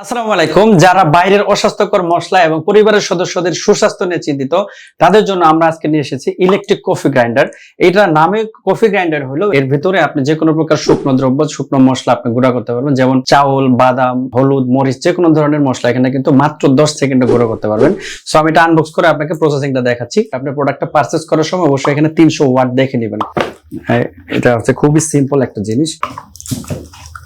আসসালামু আলাইকুম। যারা বাইরের অস্বাস্থ্যকর মশলা এবং পরিবারের সদস্যদের সুস্বাস্থ্য নিয়ে চিন্তিত, তাদের জন্য আমরা আজকে নিয়ে এসেছি ইলেকট্রিক কফি গ্রাইন্ডার। এটা নামে কফি গ্রাইন্ডার হলো, এর ভিতরে আপনি যে কোনো প্রকার শুকনো দ্রব্য, শুকনো মশলা আপনি গুঁড়া করতে পারবেন, যেমন চাউল, বাদাম, হলুদ, মরিচ, যে কোনো ধরনের মশলা এখানে কিন্তু মাত্র 10 সেকেন্ডে গুঁড়ো করতে পারবেন। সো আমি এটা আনবক্স করে আপনাকে প্রসেসিংটা দেখাচ্ছি। আপনি প্রোডাক্টটা পারচেজ করার সময় অবশ্যই এখানে 300 ওয়াট দেখে নেবেন। এটা হচ্ছে খুবই সিম্পল একটা জিনিস।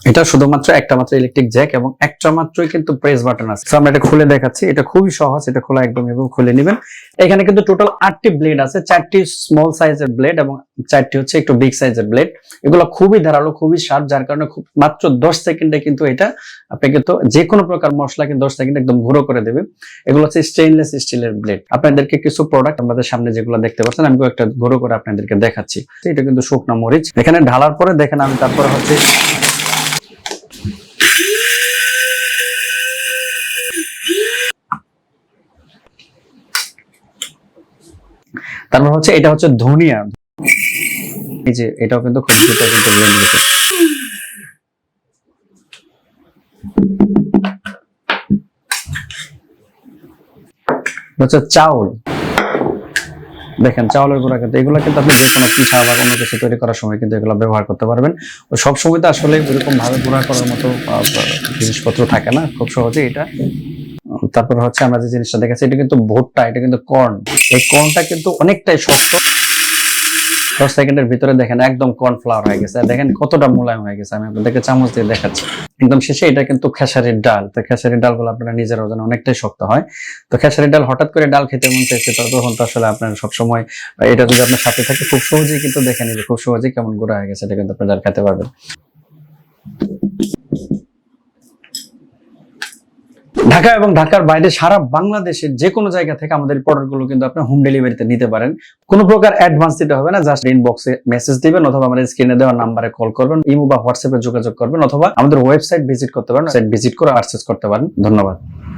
এটা শুধুমাত্র একটা মাত্র ইলেকট্রিক জ্যাক এবং একটা মাত্রই কিন্তু প্রেস বাটন আছে। আমরা এটা খুলে দেখাচ্ছি। এটা খুবই সহজ, এটা খোলা একদম এবং খুলে নেবেন। এখানে কিন্তু টোটাল 8টি ব্লেড আছে, 4টি স্মল সাইজের ব্লেড এবং 4টি হচ্ছে একটু বিগ সাইজের ব্লেড। এগুলো খুবই ধারালো, খুবই শার্প, যার কারণে মাত্র 10 সেকেন্ডে কিন্তু এটা আপনি কিন্তু যে কোনো প্রকার মশলা কিন্তু 10 সেকেন্ডে একদম গুঁড়ো করে দেবে। এগুলো হচ্ছে স্টেইনলেস স্টিলের ব্লেড। আপনাদেরকে কিছু প্রোডাক্ট আমাদের সামনে যেগুলো দেখতে পাচ্ছেন, আমি একটা গুঁড়ো করে আপনাদেরকে দেখাচ্ছি। এটা কিন্তু শুকনো মরিচ। এখানে ঢালার পরে দেখেন, আমি তারপরে হচ্ছে তারপর হচ্ছে এটা হচ্ছে ধনিয়া। এই যে এটাও কিন্তু খুব দ্রুত কিন্তু ব্লেন্ড হচ্ছে। হচ্ছে চাউল, দেখেন চাউলের গুঁড়া, কিন্তু এগুলো কিন্তু আপনি যে কোনো পিঠা বা কোনো কিছু তৈরি করার সময় কিন্তু এগুলো ব্যবহার করতে পারবেন। সব সময় তো আসলে এরকম ভাবে গুঁড়া করার মতো জিনিসপত্র থাকে না খুব সহজে এটা। তারপর হচ্ছে আমরা যে জিনিসটা দেখাচ্ছি, এটা কিন্তু ভুট্টা, এটা কিন্তু কর্ন। এই কর্নটা কিন্তু অনেকটাই শক্ত। 10 সেকেন্ডের ভিতরে দেখেন একদম কর্নফ্লাওয়ার হয়ে গেছে। দেখেন কতটা মোলায়েম হয়ে গেছে। আমি আপনাদেরকে চামচ দিয়ে দেখাচ্ছি। একদম শেষে এটা কিন্তু খেসারির ডাল। তো খেসারির ডালগুলো আপনারা নিজেরাও জানেন অনেকটাই শক্ত হয়। তো খেসারির ডাল হঠাৎ করে ডাল খেতে মন চাইছে, তখন তো আসলে আপনার সবসময় এটা যদি আপনার সাথে থাকে, খুব সহজেই কিন্তু দেখে নিবে, খুব সহজেই কেমন গুঁড়া হয়ে গেছে, এটা কিন্তু আপনি ডাল খেতে পারবেন। ঢাকা এবং ঢাকার বাইরে সারা বাংলাদেশের যে কোনো জায়গা থেকে আমাদের প্রোডাক্টগুলো কিন্তু আপনি হোম ডেলিভারিতে নিতে পারেন। কোনো প্রকার অ্যাডভান্স দিতে হবে না, জাস্ট ইনবক্সে মেসেজ দিবেন অথবা আমাদের স্ক্রিনে দেওয়া নাম্বারে কল করবেন, ইমো বা হোয়াটসঅ্যাপে যোগাযোগ করবেন অথবা আমাদের ওয়েবসাইট ভিজিট করতে পারেন, সাইট ভিজিট করে পারচেজ করতে পারেন। ধন্যবাদ।